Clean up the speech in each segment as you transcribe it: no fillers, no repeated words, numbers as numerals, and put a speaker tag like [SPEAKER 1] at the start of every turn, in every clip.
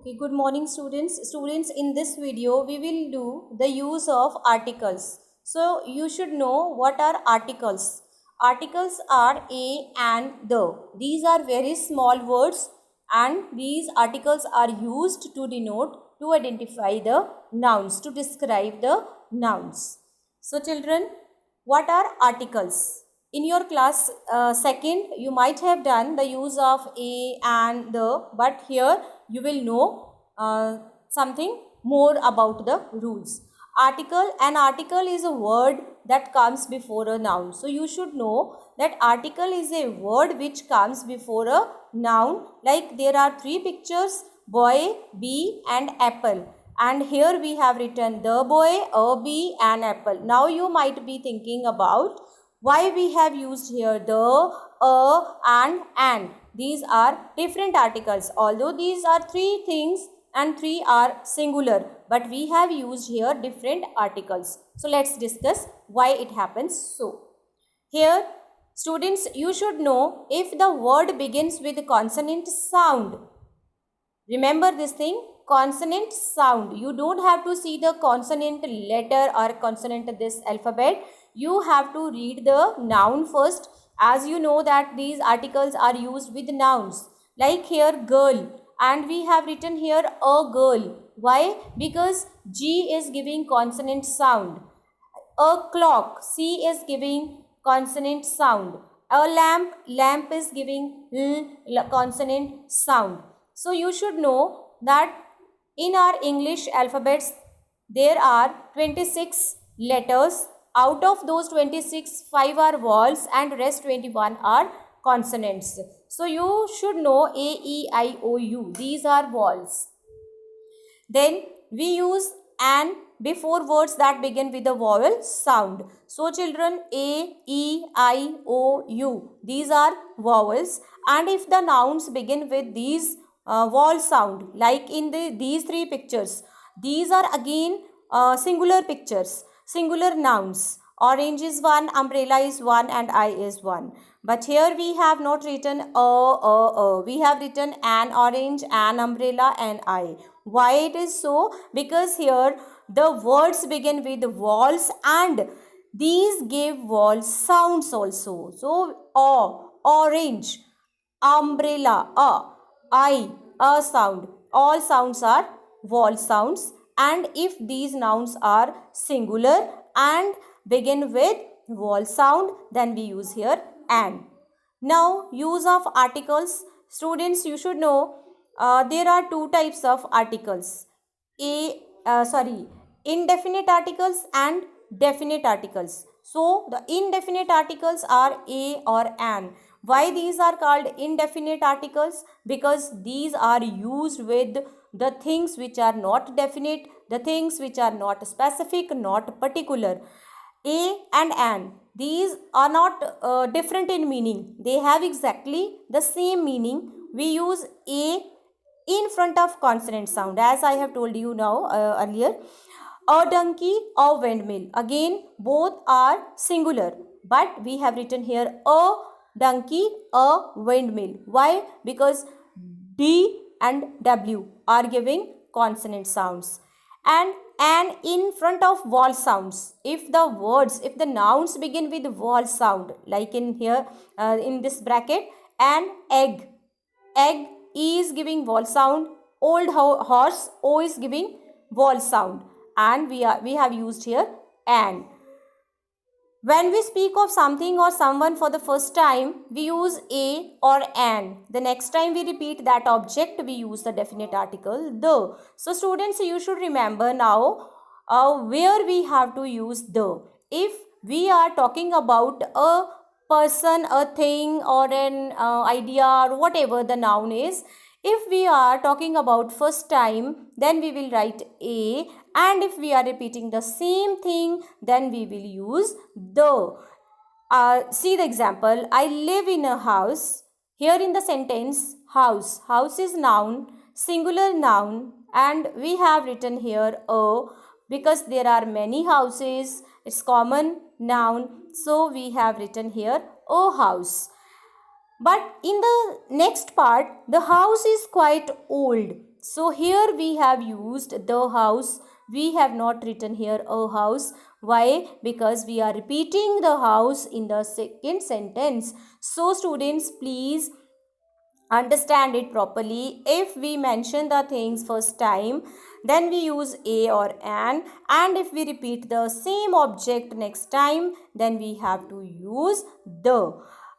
[SPEAKER 1] Okay, good morning students. Students, in this video we will do the use of articles. So you should know what are articles. Articles are a and the. These are very small words and these articles are used to denote, to identify the nouns, to describe the nouns. So children, what are articles? In your class second, you might have done the use of a and the, but here you will know something more about the rules. An article is a word that comes before a noun. So you should know that article is a word which comes before a noun. Like there are three pictures, boy, bee and apple. And here we have written the boy, a bee and apple. Now you might be thinking about why we have used here the, and. These are different articles. Although these are three things and three are singular, but we have used here different articles. So let's discuss why it happens so. Here, students, you should know if the word begins with consonant sound. Remember this thing, consonant sound. You don't have to see the consonant letter or consonant this alphabet. You have to read the noun first, as you know that these articles are used with nouns. Like here girl, and we have written here a girl. Why? Because G is giving consonant sound. A clock, C is giving consonant sound. A lamp is giving consonant sound. So you should know that in our English alphabets there are 26 letters. Out of those 26, 5 are vowels and rest 21 are consonants. So you should know A, E, I, O, U. These are vowels. Then we use an before words that begin with a vowel sound. So children, A, E, I, O, U. These are vowels. And if the nouns begin with these vowel sound, like in these three pictures, these are again singular pictures, singular nouns. Orange is one, umbrella is one and I is one. But here we have not written a. We have written an orange, an umbrella and I. Why it is so? Because here the words begin with vowels and these give vowel sounds also. So, orange, umbrella, a sound. All sounds are vowel sounds, and if these nouns are singular and begin with vowel sound, then we use here an. Now, use of articles. Students, you should know there are two types of articles. Indefinite articles and definite articles. So, the indefinite articles are a or an. Why these are called indefinite articles? Because these are used with the things which are not definite, the things which are not specific, not particular. A and an, these are not different in meaning. They have exactly the same meaning. We use A in front of consonant sound, as I have told you now earlier. A donkey, a windmill. Again, both are singular, but we have written here a donkey, a windmill. Why? Because D and W are giving consonant sounds. And an in front of vowel sounds. If the nouns begin with vowel sound, like in here, in this bracket, an egg. Egg, E is giving vowel sound. Old horse, O is giving vowel sound. And we have used here an. When we speak of something or someone for the first time, we use a or an. The next time we repeat that object, we use the definite article the. So students, you should remember now where we have to use the. If we are talking about a person, a thing or an idea or whatever the noun is, if we are talking about first time, then we will write a, and if we are repeating the same thing, then we will use the. See the example, I live in a house. Here in the sentence, house. House is noun, singular noun, and we have written here a because there are many houses. It's common noun, so we have written here a house. But in the next part, the house is quite old. So here we have used the house. We have not written here a house. Why? Because we are repeating the house in the second sentence. So students, please understand it properly. If we mention the things first time, then we use a or an, and if we repeat the same object next time, then we have to use the.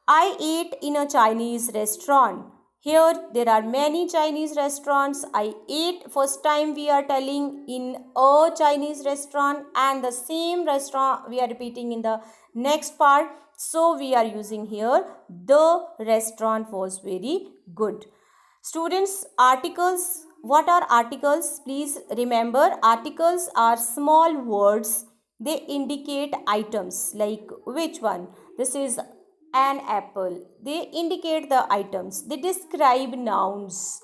[SPEAKER 1] I ate in a Chinese restaurant. Here there are many Chinese restaurants. I ate first time we are telling in a Chinese restaurant, and the same restaurant we are repeating in the next part. So we are using here the restaurant was very good. Students, articles. What are articles? Please remember, articles are small words. They indicate items. Like which one? This is an apple. They indicate the items. They describe nouns.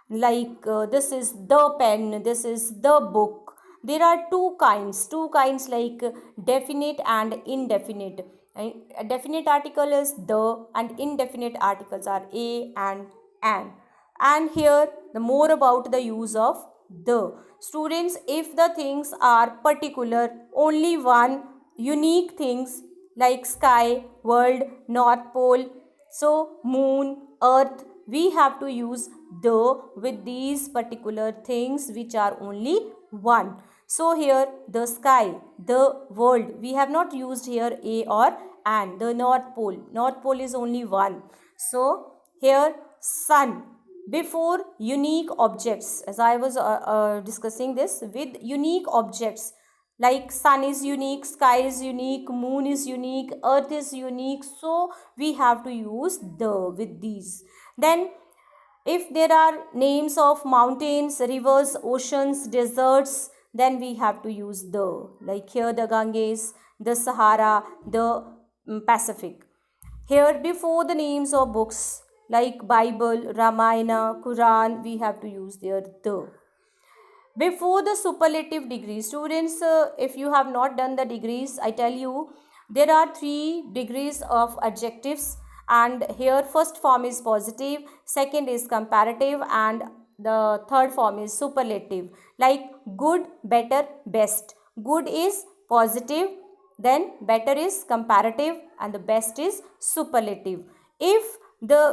[SPEAKER 1] Like this is the pen, this is the book. There are two kinds like definite and indefinite. A definite article is the, and indefinite articles are a and an. And here the more about the use of the. Students, if the things are particular, only one unique things like sky, world, north pole, so moon, earth, we have to use the with these particular things which are only one. So here the sky, the world, we have not used here a or an. The north pole is only one. So here sun. Before unique objects, as I was discussing this, with unique objects like sun is unique, sky is unique, moon is unique, earth is unique. So we have to use the with these. Then if there are names of mountains, rivers, oceans, deserts, then we have to use the. Like here the Ganges, the Sahara, the Pacific. Here before the names of books like Bible, Ramayana, Quran, we have to use there the. Before the superlative degrees, students, if you have not done the degrees, I tell you there are 3 degrees of adjectives, and here first form is positive, second is comparative, and the third form is superlative. Like good, better, best. Good is positive, then better is comparative, and the best is superlative. If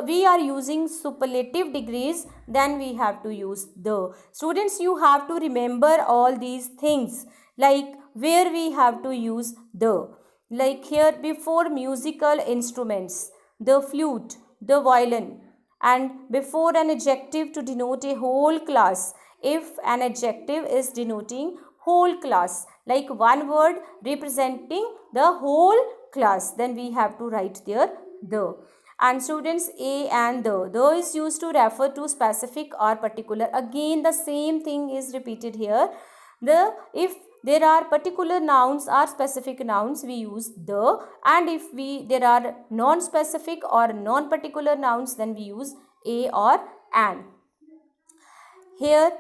[SPEAKER 1] we are using superlative degrees, then we have to use the. Students, you have to remember all these things, like where we have to use the. Like here before musical instruments, the flute, the violin, and before an adjective to denote a whole class. If an adjective is denoting whole class, like one word representing the whole class, then we have to write there the. And students, a and the is used to refer to specific or particular. Again the same thing is repeated here. The if there are particular nouns or specific nouns, we use the, and if there are non-specific or non-particular nouns, then we use a or an. Here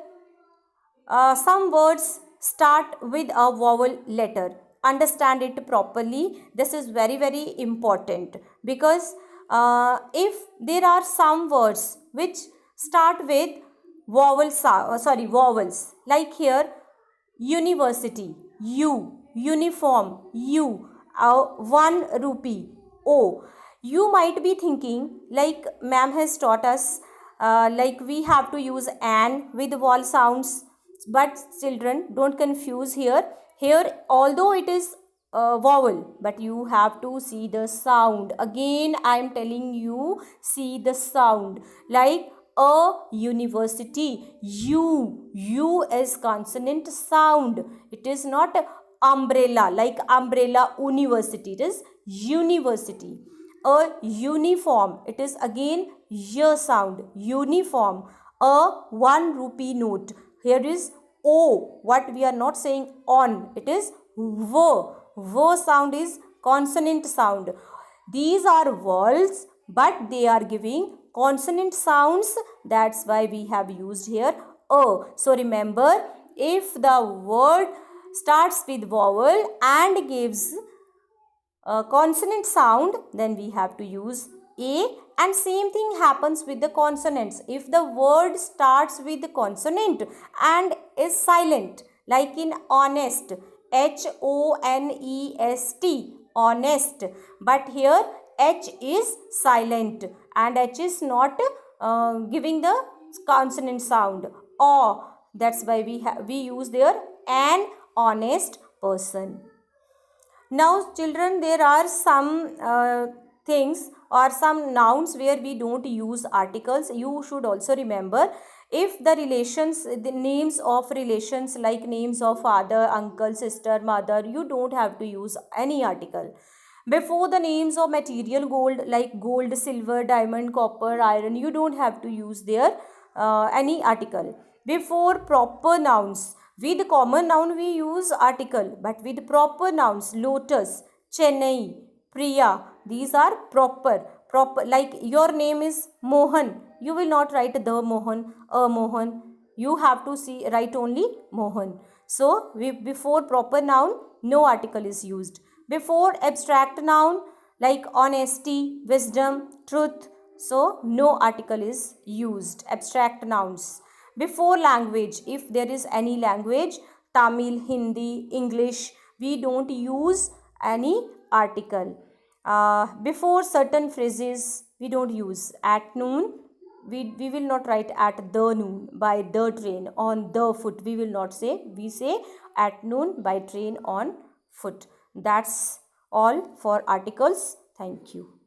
[SPEAKER 1] some words start with a vowel letter. Understand it properly. This is very very important, because if there are some words which start with vowels, like here university, U, uniform, U, 1 rupee, O. You might be thinking, like ma'am has taught us, like we have to use an with vowel sounds. But children, don't confuse here. Here, although it is vowel, but you have to see the sound. Again I am telling you, see the sound. Like a university, u is consonant sound. It is not umbrella, like umbrella university. It is university. A uniform, it is again y sound, uniform. A 1 rupee note, here is o. What we are not saying on, it is v sound is consonant sound. These are vowels, but they are giving consonant sounds. That's why we have used here a. So remember, if the word starts with vowel and gives a consonant sound, then we have to use a And same thing happens with the consonants. If the word starts with the consonant and is silent, like in honest, Honest, honest, but here H is silent and H is not giving the consonant sound. Or that's why we use there an honest person. Now children, there are some things or some nouns where we don't use articles. You should also remember, if the relations, the names of relations like names of father, uncle, sister, mother, you don't have to use any article. Before the names of material gold like gold, silver, diamond, copper, iron, you don't have to use there any article. Before proper nouns, with common noun we use article, but with proper nouns, lotus, Chennai, Priya, these are proper. Like your name is Mohan, you will not write the Mohan, a Mohan. You have to write only Mohan. So before proper noun, no article is used. Before abstract noun like honesty, wisdom, truth, so no article is used. Abstract nouns. Before language, if there is any language, Tamil, Hindi, English, we don't use any article. Before certain phrases, we don't use at noon. We will not write at the noon, by the train, on the foot. We will not say. We say at noon, by train, on foot. That's all for articles. Thank you.